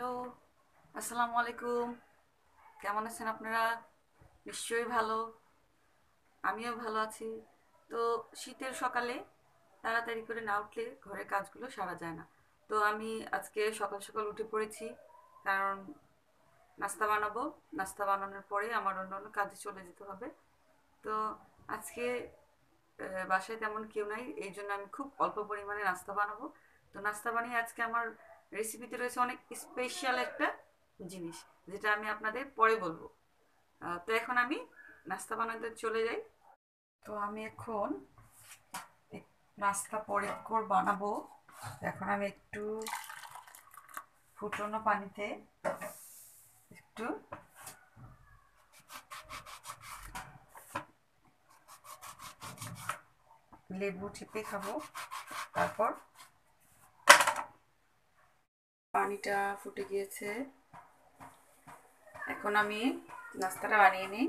Hello, আসসালামু আলাইকুম। কেমন আছেন আপনারা? নিশ্চয়ই ভালো। আমিও ভালো আছি। তো শীতের সকালে তাড়াতাড়ি করে না উঠলে ঘরের কাজগুলো সারা যায় না। তো আমি আজকে সকাল সকাল উঠে পড়েছি, কারণ নাস্তা বানাবো। নাস্তা বানানোর পরে আমার অন্যান্য কাজে চলে যেতে হবে। তো আজকে বাসায় তেমন কেউ নাই, এই জন্য আমি খুব অল্প পরিমাণে নাস্তা বানাবো। তো নাস্তা বানিয়ে আজকে আমার রেসিপিতে রয়েছে অনেক স্পেশাল একটা জিনিস, যেটা আমি আপনাদের পরে বলবো। তো এখন আমি নাস্তা বানাতে চলে যাই। তো আমি এখন নাস্তা পরে বানাবো। এখন আমি একটু ফুটনো পানিতে একটু লেবু চিপে খাবো। তারপর পানিটা ফুটে গিয়েছে, এখন আমি নাস্তাটা বানিয়ে নিই।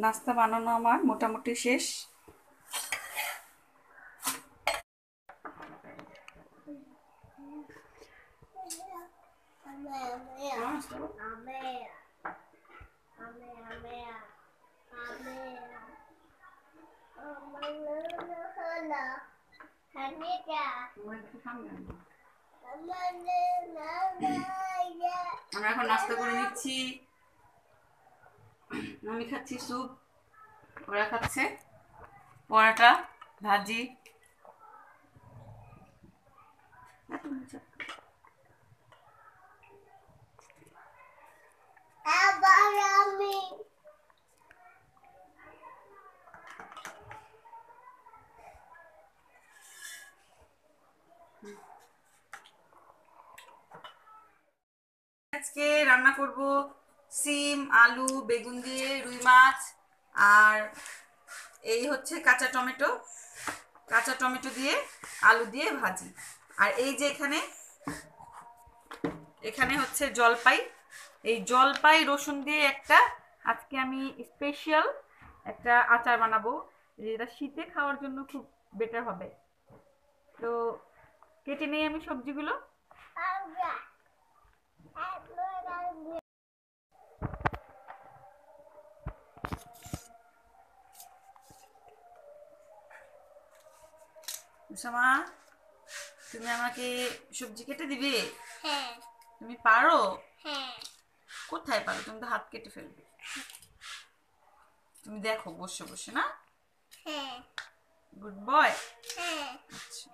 নাস্তা বানানো আমার মোটামুটি শেষ। আমরা এখন নাস্তা করে নিচ্ছি। আমি খাচ্ছি স্যুপ, ওরা খাচ্ছে পরোটা, ভাজি। আজকে রান্না করব সিম, আলু, বেগুন দিয়ে রুই মাছ, আর এই হচ্ছে কাঁচা টমেটো। কাঁচা টমেটো দিয়ে আলু দিয়ে ভাজি। আর এই যে এখানে এখানে হচ্ছে জলপাই। এই জলপাই রসুন দিয়ে একটা আজকে আমি স্পেশাল একটা আচার বানাবো, যেটা শীতে খাওয়ার জন্য খুব বেটার হবে। তো কেটে নেই আমি সবজিগুলো। উসামা, তুমি আমাকে সবজি কেটে দিবে? হ্যাঁ। তুমি পারো? হ্যাঁ। কোথায় পারো? তুমি তো হাত কেটে ফেলবে। তুমি দেখো বসে বসে, না? হ্যাঁ। Good boy. হ্যাঁ। আচ্ছা,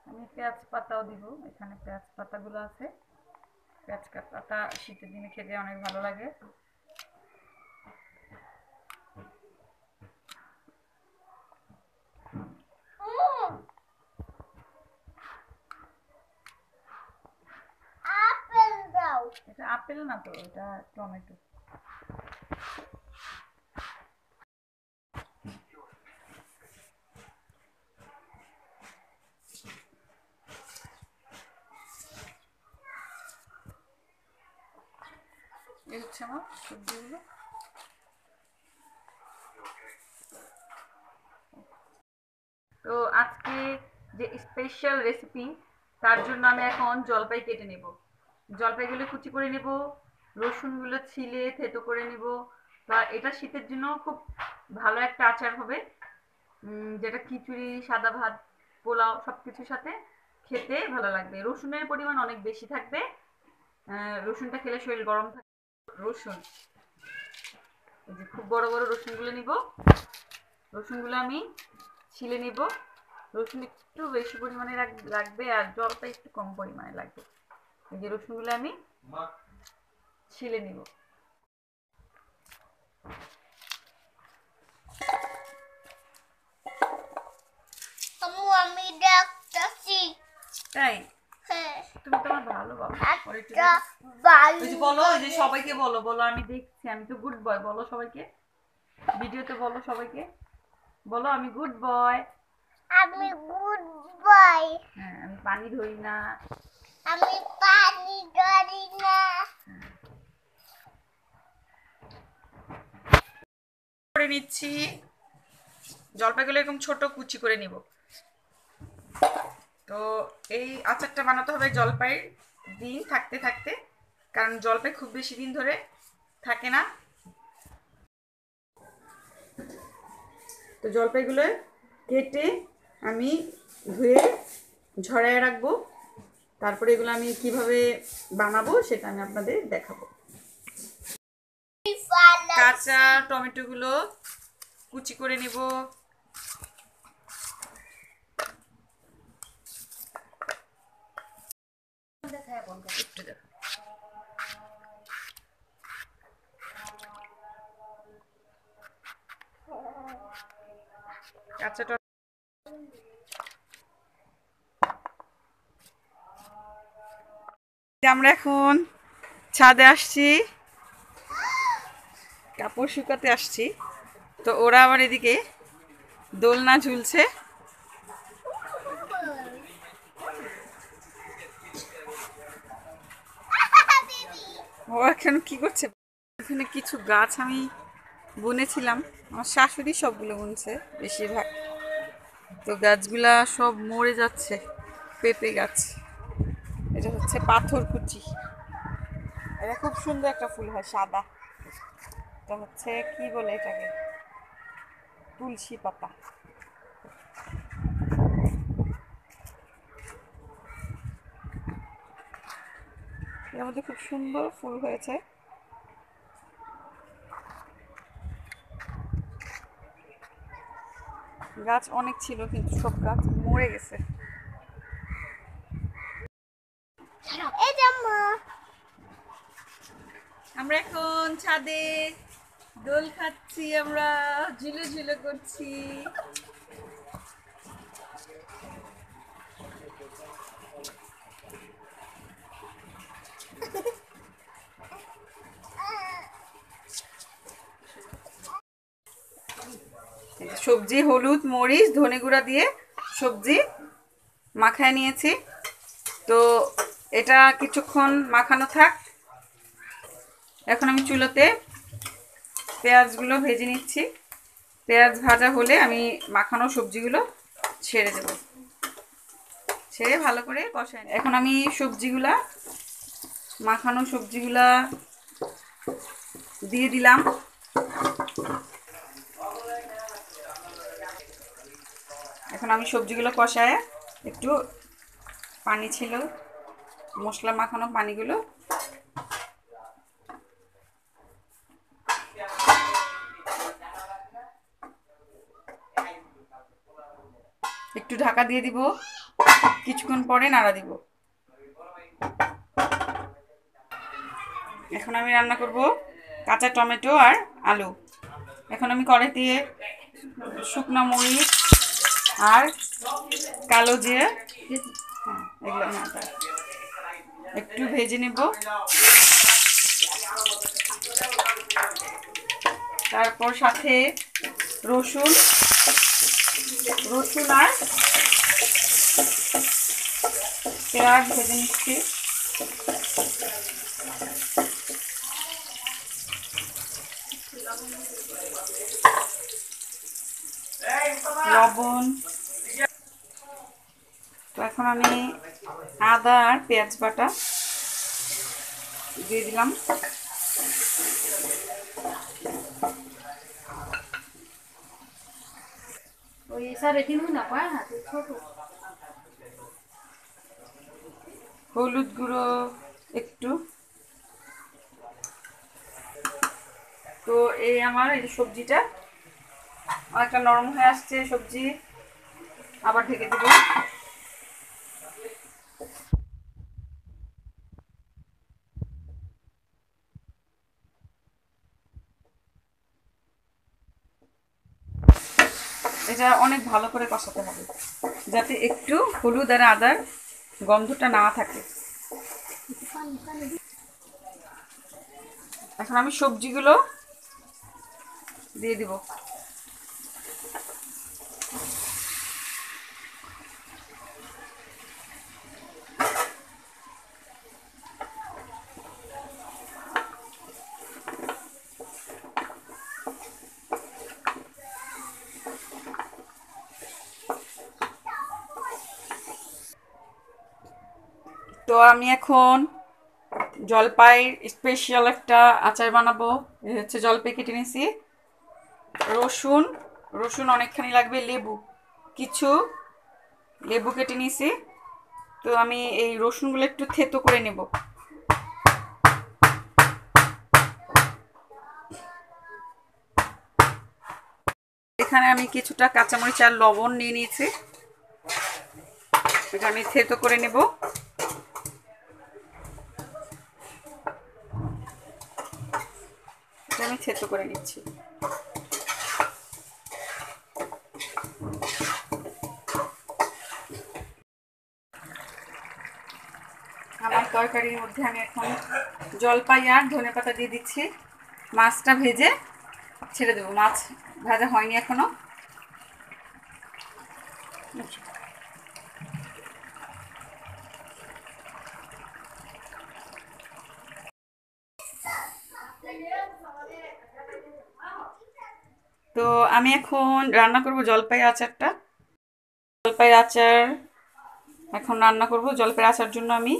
আমি পেঁয়াজ পাতাও দিব। এখানে পেঁয়াজ পাতাগুলো আছে। পেঁয়াজ পাতা শীতের দিনে খেতে অনেক ভালো লাগে। আপেল দাও। এটা আপেল না তো, এটা টমেটো। যাচ্ছে আমার সবজিগুলো। তো আজকে যে স্পেশাল রেসিপি, তার জন্য আমি এখন জলপাই কেটে নেব। জলপাইগুলো কুচি করে নেব, রসুনগুলো ছিলে থেতো করে নেব। বা এটা শীতের জন্য খুব ভালো একটা আচার হবে, যেটা খিচুড়ি, সাদা ভাত, পোলাও সব কিছুর সাথে খেতে ভালো লাগবে। রসুনের পরিমাণ অনেক বেশি থাকবে, রসুনটা খেলে শরীর গরম থাকে। রসুন, এই যে খুব বড় বড় রসুনগুলো নিব। রসুনগুলো আমি ছিলে নিব। রসুন একটু বেশি পরিমাণে লাগবে, আর জলটা একটু কম পরিমাণে লাগবে। এই যে রসুনগুলো আমি ছিলে নিব। আমি দেখতেছি। তাই? হ্যাঁ। তুমি তো আমার ভালো বাবা। একটা বাড়ি। ওই যে বলো, ওই যে সবাইকে বলো, বলো আমি দেখছি, আমি তো গুড বয়। বলো সবাইকে, ভিডিওতে বলো সবাইকে, বলো আমি গুড বয়। আমি গুড বয়। হ্যাঁ, আমি পানি ধরি না। আমি পানি ধরি না। করে নিচ্ছি, জলপাইগুলো এরকম ছোট কুচি করে নিব। তো এই আচারটা বানাতে হবে জলপাই দিন থাকতে থাকতে, কারণ জলপাই খুব বেশি দিন ধরে থাকে না। তো জলপাইগুলো কেটে আমি ধুয়ে ঝরায় রাখবো। তারপরে এগুলো আমি কিভাবে বানাবো সেটা আমি আপনাদের দেখাবো। কাঁচা টমেটোগুলো কুচি করে নেব। একটু দেখো, কাঁচা আমরা এখন ছাদে আসছি, কাপড় শুকাতে আসছি। তো ওরা আবার এদিকে দোলনা ঝুলছে। ও এখন কি করছে? এখানে কিছু গাছ আমি বুনেছিলাম, আমার শাশুড়ি সবগুলো বুনছে বেশিরভাগ। তো গাছগুলা সব মরে যাচ্ছে। পেঁপে গাছ, এটা হচ্ছে পাথরকুচি। এটা খুব সুন্দর একটা ফুল হয়, সাদা। এটা হচ্ছে কি বলে এটাকে, তুলসী পাতা। এর মধ্যে খুব সুন্দর ফুল হয়েছে। গাছ অনেক ছিল, কিন্তু সব গাছ মরে গেছে। আমরা এখন ছাদে দোল খাচ্ছি, আমরা ঝুলে ঝুলে করছি। সবজি হলুদ মরিচ ধনে গুঁড়া দিয়ে সবজি মাখায় নিয়েছি। তো এটা কিছুক্ষণ মাখানো থাক। এখন আমি চুলোতে পেঁয়াজগুলো ভেজে নিচ্ছি। পেঁয়াজ ভাজা হলে আমি মাখানো সবজিগুলো ছেড়ে দেব, ছেড়ে ভালো করে কষাই। এখন আমি সবজিগুলা, মাখানো সবজিগুলা দিয়ে দিলাম। এখন আমি সবজিগুলো কষায় একটু পানি ছিল, মশলা মাখানো পানিগুলো একটু ঢাকা দিয়ে দিব, কিছুক্ষণ পরে নাড়া দিব। এখন আমি রান্না করব কাঁচা টমেটো আর আলু। এখন আমি কড়াইতে শুকনো মরিচ আর কালো জিরে, এগুলো একটু ভেজে নেব। তারপর সাথে রসুন আর পেঁয়াজ ভেজে নিচ্ছি। লবণ। তো এখন আমি আদা আর পেঁয়াজ বাটা দিয়ে দিলাম। হলুদ গুঁড়ো একটু। তো এই আমার এই সবজিটা অনেকটা নরম হয়ে আসছে সবজি, আবার ঢেকে দেব। এটা অনেক ভালো করে কষাতে হবে যাতে একটু হলুদ আর আদার গন্ধটা না থাকে। এখন আমি সবজিগুলো দিয়ে দিব। তো আমি এখন জলপাই স্পেশাল একটা আচার বানাবো। এই হচ্ছে জলপাই কেটে নিয়েছি, রসুন রসুন অনেকখানি লাগবে, লেবু কিছু লেবু কেটে নিয়েছি। তো আমি এই রসুনগুলো একটু থেতো করে নেব। এখানে আমি কিছুটা কাঁচামরিচ আর লবণ নিয়ে নিয়েছি, এটা আমি থেতো করে নেব। এটা আমি থেতো করে নিচ্ছি। আমার তরকারির মধ্যে আমি এখন জলপাই আর ধনেপাতা দিয়ে দিচ্ছি। মাছটা ভেজে ছেড়ে দেবো, মাছ ভাজা হয়নি এখনো। তো আমি এখন রান্না করব জলপাই আচারটা। জলপাই আচার এখন রান্না করব। জলপাই আচার জন্য আমি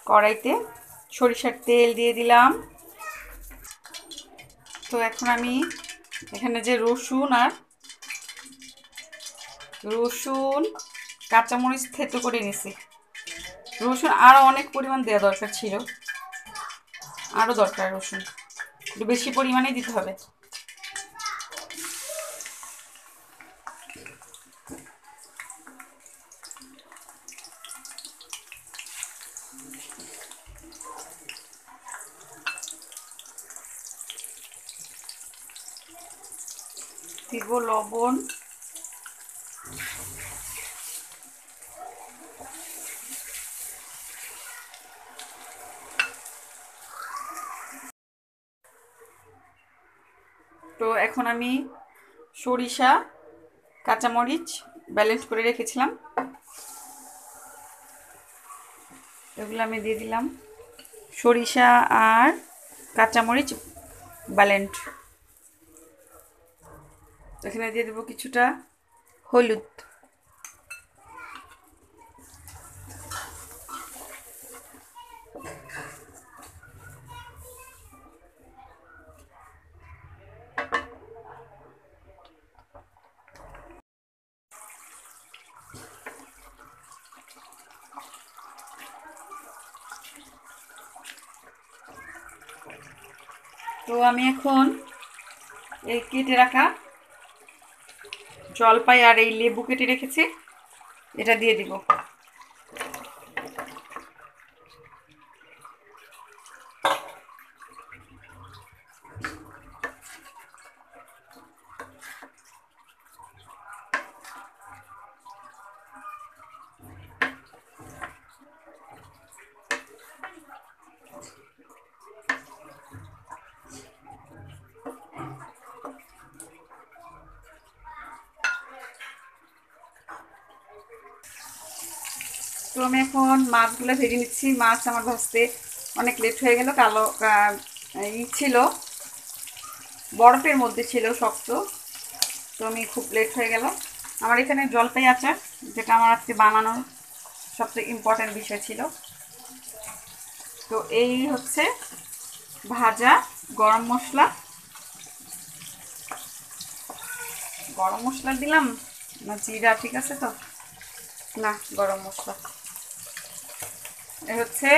কড়াইতে সরিষার তেল দিয়ে দিলাম। তো এখন আমি এখানে যে রসুন কাঁচামরিচ থেতো করে নিছি। রসুন আরও অনেক পরিমাণ দেওয়া দরকার ছিল, আরও দরকার রসুন একটু বেশি পরিমাণেই দিতে হবে। দিব লবণ, তো এখন আমি সরিষা কাঁচামরিচ ব্যালেন্স করে রেখেছিলাম, এগুলো আমি দিয়ে দিলাম। সরিষা আর কাঁচামরিচ ব্যালেন্ট। এখানে দিয়ে দেবো কিছুটা হলুদ। তো আমি এখন এই কেটে রাখা জলপাই আর এই লেবু কেটে রেখেছি, এটা দিয়ে দিব। তো আমি এখন মাছগুলো ভেজে নিচ্ছি। মাছ আমার ভাজতে অনেক লেট হয়ে গেল, কালো ছিল। বরফের মধ্যে ছিল শক্ত, তো আমি খুব লেট হয়ে গেল। আমার এখানে জলপাই আচার, যেটা আমার আজকে বানানোর সবচেয়ে ইম্পর্ট্যান্ট বিষয় ছিল। তো এই হচ্ছে ভাজা গরম মশলা, গরম মশলা দিলাম না জিরা, ঠিক আছে তো, না গরম মশলা। এ হচ্ছে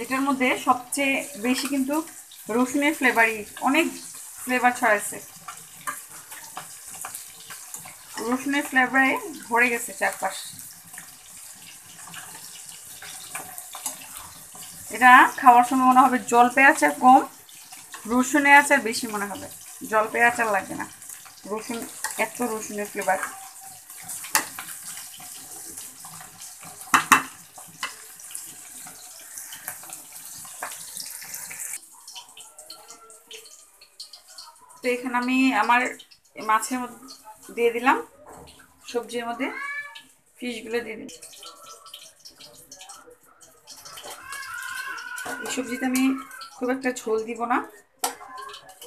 এটার মধ্যে সবচেয়ে বেশি কিন্তু রসুনের ফ্লেভারই, অনেক ফ্লেভার ছড়াইছে, রসুনের ফ্লেভারে ভরে গেছে চারপাশ। এটা খাওয়ার সময় মনে হবে জলপাই আচার কম, রসুনের আচার বেশি মনে হবে। জলপাই আচার লাগবে না, রসুন, এত রসুনের ফ্লেভার। তো এখানে আমি আমার মাছের মধ্যে দিয়ে দিলাম, সবজির মধ্যে ফিশগুলো দিয়ে দিলাম। এই সবজিতে আমি খুব একটা ঝোল দিব না,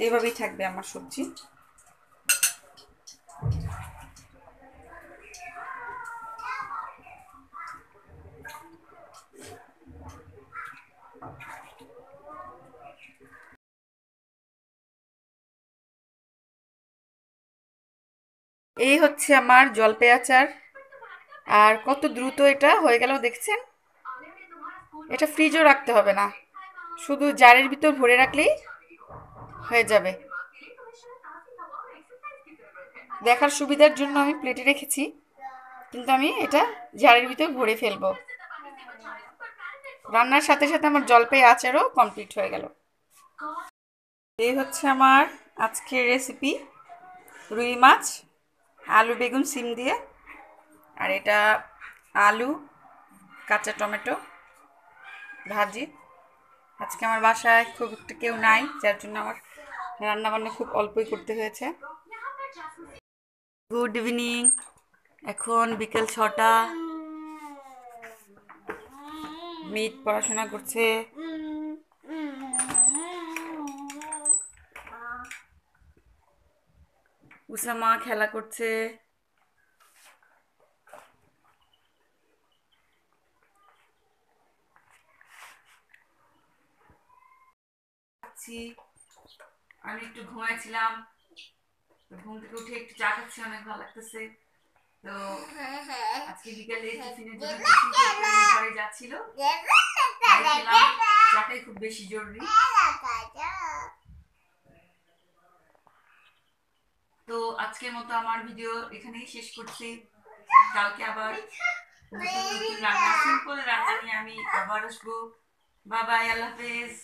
এইভাবেই থাকবে আমার সবজি। এই হচ্ছে আমার জলপাই আচার, আর কত দ্রুত এটা হয়ে গেল দেখছেন। এটা ফ্রিজও রাখতে হবে না, শুধু জারের ভিতর ভরে রাখলেই হয়ে যাবে। দেখার সুবিধার জন্য আমি প্লেটে রেখেছি, কিন্তু আমি এটা জারের ভিতর ভরে ফেলবো। রান্নার সাথে সাথে আমার জলপাই আচারও কমপ্লিট হয়ে গেল। এই হচ্ছে আমার আজকের রেসিপি, রুই মাছ আলু বেগুন সিম দিয়ে, আর এটা আলু কাঁচা টমেটো ভাজি। আজকে আমার বাসায় খুব একটা কেউ নাই, যার জন্য আমার রান্না বান্না খুব অল্পই করতে হয়েছে। গুড ইভিনিং, এখন বিকেল 6টা। মিট পড়াশোনা করছে, উসামা খেলা করছে। আমি একটু ঘুমাইছিলাম, ঘুম থেকে উঠে একটু চা খাচ্ছি, অনেক ভালো লাগতেছে। তো আজকে বিকালে টিফিনের জন্য টিফিন করতে ঘরে যাচ্ছিল, তাই খেলাম। চাটাই খুব বেশি জরুরি। তো আজকের মতো আমার ভিডিও এখানেই শেষ করছি। কালকে আবার নতুন নতুন রান্না, সিম্পল রান্না নিয়ে আমি আবার আসবো। বাই বাই, আল্লাহ হাফেজ।